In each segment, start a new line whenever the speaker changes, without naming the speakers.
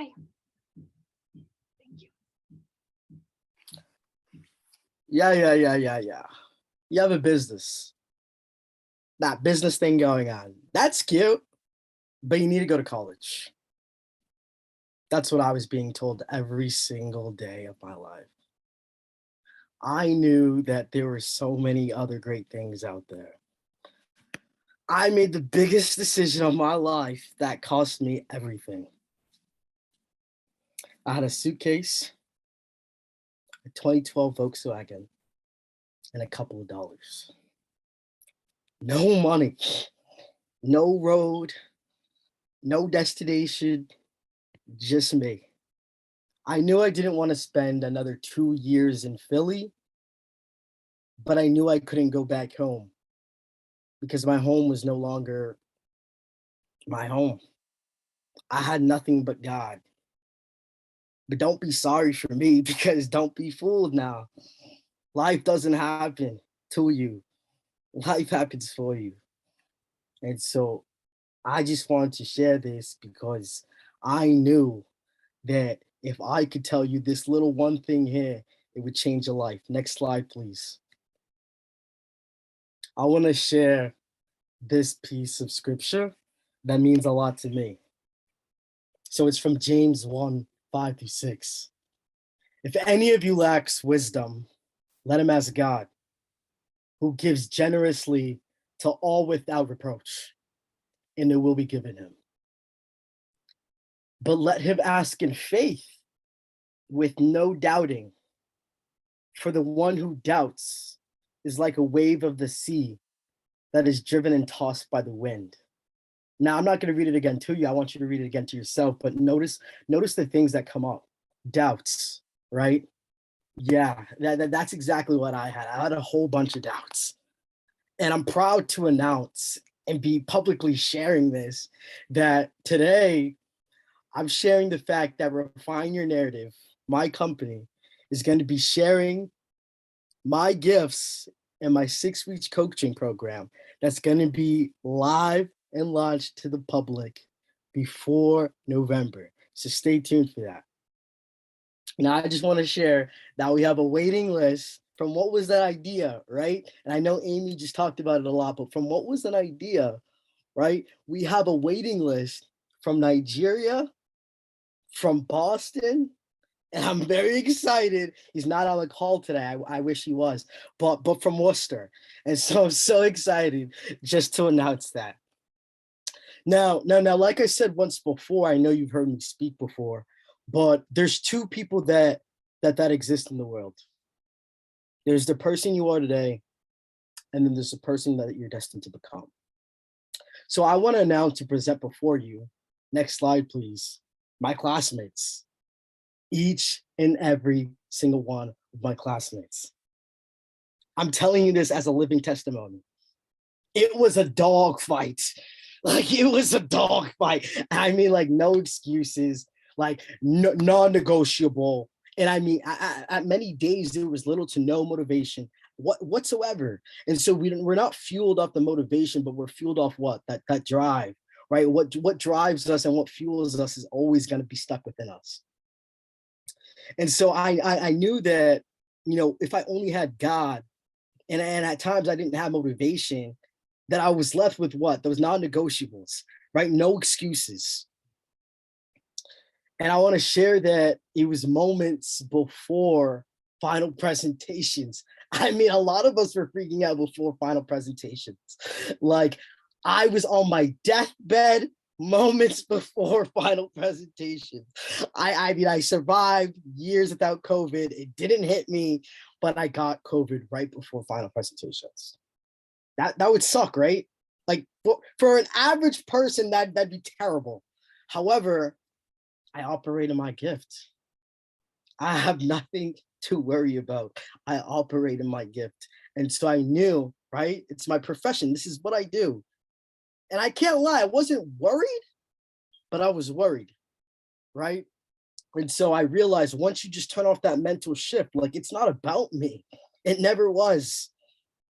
Hi. Thank you.
Yeah. You have a business. That business thing going on. That's cute, but you need to go to college. That's what I was being told every single day of my life. I knew that there were so many other great things out there. I made the biggest decision of my life that cost me everything. I had a suitcase, a 2012 Volkswagen, and a couple of dollars. No money, no road, no destination, just me. I knew I didn't want to spend another 2 years in Philly, but I knew I couldn't go back home because my home was no longer my home. I had nothing but God. But don't be sorry for me because don't be fooled now. Life doesn't happen to you, life happens for you. And so I just wanted to share this because I knew that if I could tell you this little one thing here, it would change your life. Next slide, please. I want to share this piece of scripture that means a lot to me. So it's from James 1, 5-6. If any of you lacks wisdom, let him ask God, who gives generously to all without reproach, and it will be given him. But let him ask in faith with no doubting. For the one who doubts is like a wave of the sea that is driven and tossed by the wind. Now, I'm not going to read it again to you. I want you to read it again to yourself, but notice the things that come up. Doubts, right? Yeah, that's exactly what I had. I had a whole bunch of doubts. And I'm proud to announce and be publicly sharing this, that today I'm sharing the fact that Refine Your Narrative, my company, is going to be sharing my gifts and my 6-week coaching program that's going to be live and launched to the public before November. So stay tuned for that. Now, I just want to share that we have a waiting list from what was that idea, right? And I know Amy just talked about it a lot, but from what was that idea, right? We have a waiting list from Nigeria, from Boston, and I'm very excited. He's not on the call today. I wish he was, but from Worcester. And so I'm so excited just to announce that. Now, like I said once before, I know you've heard me speak before, but there's two people that exist in the world. There's the person you are today, and then there's the person that you're destined to become. So I want to announce to present before you, next slide, please, my classmates. Each and every single one of my classmates. I'm telling you this as a living testimony. It was a dog fight. Like, it was a dog fight. I mean, like, no excuses, like non-negotiable. And I mean, at many days, there was little to no motivation whatsoever. And so we're not fueled off the motivation, but we're fueled off what? That drive, right? What drives us and what fuels us is always going to be stuck within us. And so I knew that, if I only had God, and at times I didn't have motivation, that I was left with what? Those non-negotiables, right? No excuses. And I want to share that it was moments before final presentations. I mean, a lot of us were freaking out before final presentations. Like, I was on my deathbed moments before final presentation. I mean, I survived years without COVID. It didn't hit me, but I got COVID right before final presentations. That would suck, right? Like, for an average person, that'd be terrible. However, I operate in my gift. I have nothing to worry about. I operate in my gift. And so I knew, right? It's my profession. This is what I do. And I can't lie, I wasn't worried, but I was worried, right? And so I realized once you just turn off that mental shift, like, it's not about me. It never was.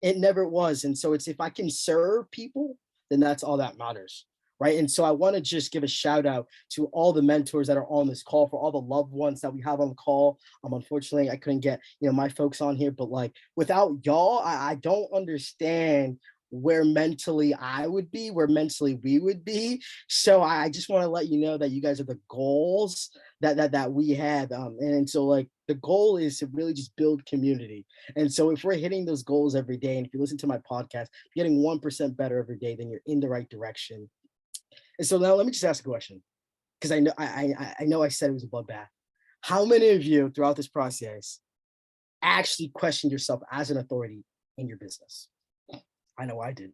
It never was. And so it's, if I can serve people, then that's all that matters, right? And so I want to just give a shout out to all the mentors that are on this call, for all the loved ones that we have on the call. Unfortunately, I couldn't get my folks on here, but like without y'all, I don't understand where mentally I would be, where mentally we would be. So I just want to let you know that you guys are the goals that we have. And so like the goal is to really just build community. And so if we're hitting those goals every day, and if you listen to my podcast, getting 1% better every day, then you're in the right direction. And so now let me just ask a question, because I know I said it was a bloodbath. How many of you throughout this process actually questioned yourself as an authority in your business? I know I did.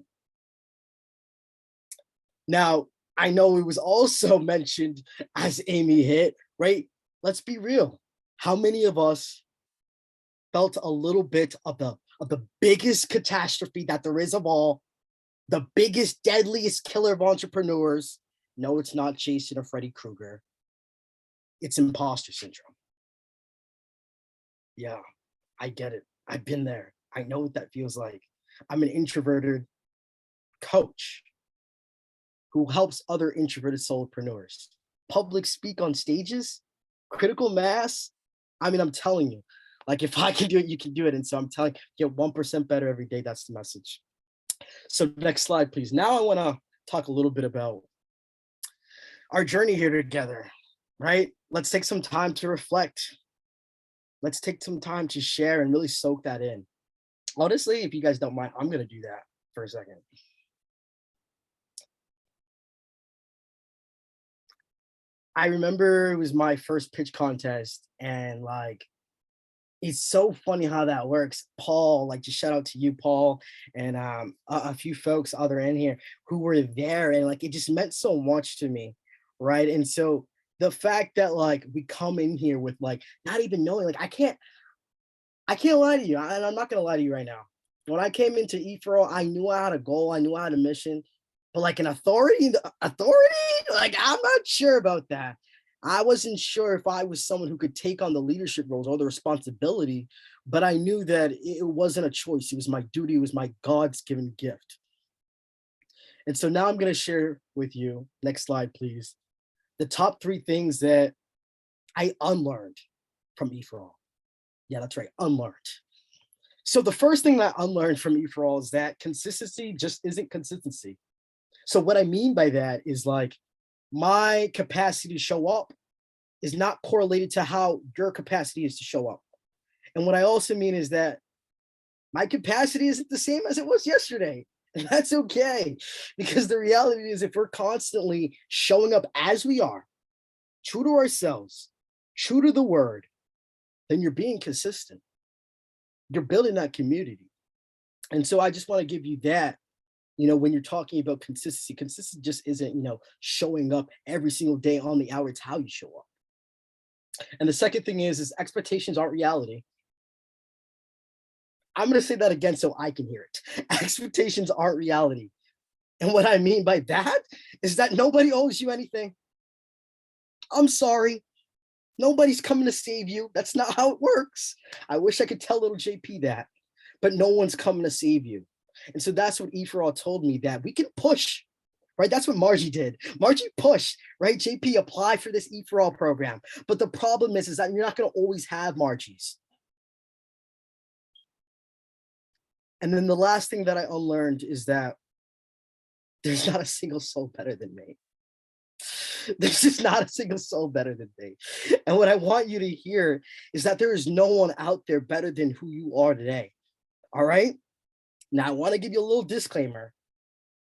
Now, I know it was also mentioned as Amy hit, right? Let's be real. How many of us felt a little bit of the biggest catastrophe that there is of all, the biggest, deadliest killer of entrepreneurs? No, it's not Jason or Freddy Krueger. It's imposter syndrome. Yeah, I get it. I've been there. I know what that feels like. I'm an introverted coach who helps other introverted solopreneurs public speak on stages, critical mass. I mean, I'm telling you, like if I can do it, you can do it. And so I'm telling you, get 1% better every day. That's the message. So next slide, please. Now I want to talk a little bit about our journey here together, right? Let's take some time to reflect. Let's take some time to share and really soak that in. Honestly, if you guys don't mind, I'm going to do that for a second. I remember it was my first pitch contest, and like, it's so funny how that works. Paul, like just shout out to you, Paul, and a few folks other in here who were there, and like it just meant so much to me, right? And so the fact that like we come in here with like not even knowing, like I can't lie to you, and I'm not gonna lie to you right now. When I came into EforAll, I knew I had a goal, I knew I had a mission, but like an authority, like I'm not sure about that. I wasn't sure if I was someone who could take on the leadership roles or the responsibility, but I knew that it wasn't a choice. It was my duty. It was my God's given gift. And so now I'm going to share with you, next slide, please, the top 3 things that I unlearned from EforAll. Yeah, that's right, unlearned. So the first thing that I unlearned from EforAll is that consistency just isn't consistency. So what I mean by that is like my capacity to show up is not correlated to how your capacity is to show up. And what I also mean is that my capacity isn't the same as it was yesterday. And that's okay. Because the reality is, if we're constantly showing up as we are, true to ourselves, true to the word, then you're being consistent. You're building that community. And so I just want to give you that. When you're talking about consistency just isn't, showing up every single day on the hour. It's how you show up. And the second thing is expectations aren't reality. I'm going to say that again so I can hear it. Expectations aren't reality. And what I mean by that is that nobody owes you anything. I'm sorry. Nobody's coming to save you. That's not how it works. I wish I could tell little JP that, but no one's coming to save you. And so that's what EforAll told me, that we can push, right? That's what Margie did. Margie pushed, right? JP, apply for this EforAll program. But the problem is that you're not going to always have Margies. And then the last thing that I unlearned is that there's not a single soul better than me. There's just not a single soul better than me. And what I want you to hear is that there is no one out there better than who you are today. All right? Now, I want to give you a little disclaimer.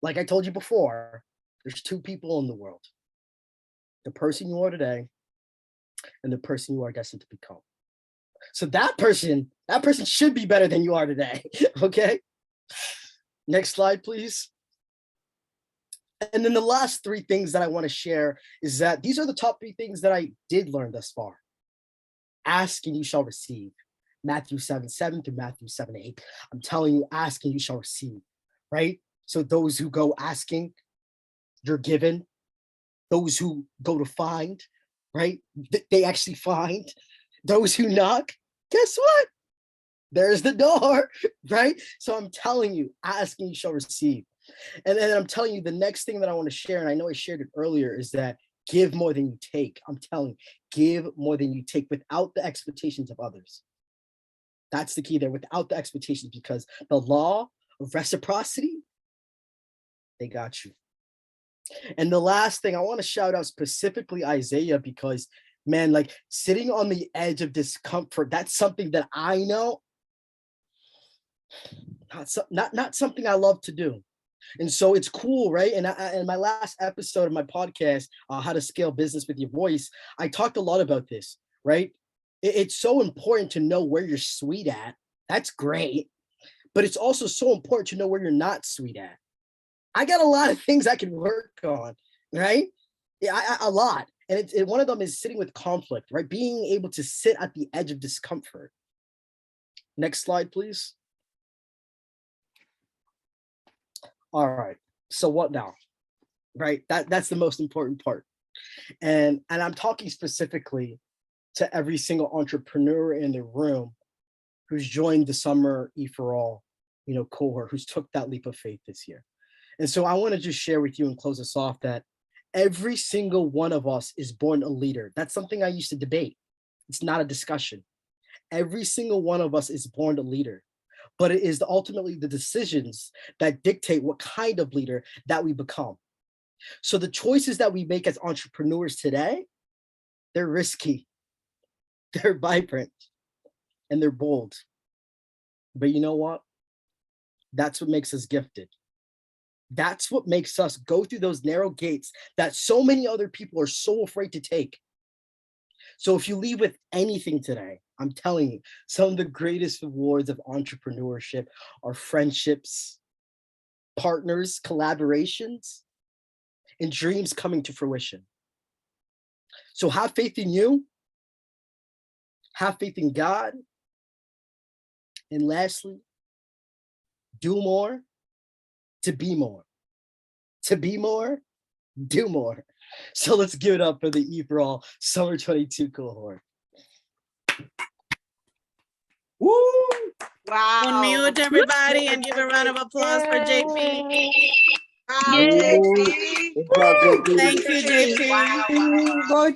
Like I told you before, there's 2 people in the world: the person you are today and the person you are destined to become. So that person should be better than you are today. Okay? Next slide, please. And then the last 3 things that I want to share is that these are the top 3 things that I did learn thus far. Ask and you shall receive. Matthew 7:7 through Matthew 7:8. I'm telling you, ask and you shall receive, right? So those who go asking, you're given. Those who go to find, right? They actually find. Those who knock, guess what? There's the door, right? So I'm telling you, ask and you shall receive. And then I'm telling you, the next thing that I want to share, and I know I shared it earlier, is that give more than you take. I'm telling you, give more than you take without the expectations of others. That's the key there, without the expectations, because the law of reciprocity, they got you. And the last thing, I want to shout out specifically Isaiah, because man, like sitting on the edge of discomfort, that's something that I know, not something I love to do. And so it's cool, right? And in my last episode of my podcast, How to Scale Business with Your Voice, I talked a lot about this, right? It's so important to know where you're sweet at. That's great. But it's also so important to know where you're not sweet at. I got a lot of things I can work on, right? Yeah, a lot. And one of them is sitting with conflict, right? Being able to sit at the edge of discomfort. Next slide, please. All right. So what now? Right? That's the most important part. And I'm talking specifically to every single entrepreneur in the room who's joined the summer EforAll, cohort, who's took that leap of faith this year. And so I want to just share with you and close us off that every single one of us is born a leader. That's something I used to debate. It's not a discussion. Every single one of us is born a leader, but it is ultimately the decisions that dictate what kind of leader that we become. So the choices that we make as entrepreneurs today, they're risky, they're vibrant, and they're bold. But you know what? That's what makes us gifted. That's what makes us go through those narrow gates that so many other people are so afraid to take. So if you leave with anything today, I'm telling you, some of the greatest rewards of entrepreneurship are friendships, partners, collaborations, and dreams coming to fruition. So have faith in you, have faith in God, and lastly, do more to be more. To be more, do more. So let's give it up for the EforAll Summer 22 cohort. Woo!
Wow.
Unmute everybody and give a round of applause for JP.
Wow, JP.
Good job, JP.
Thank you, JP.
Wow, wow, wow.
Go,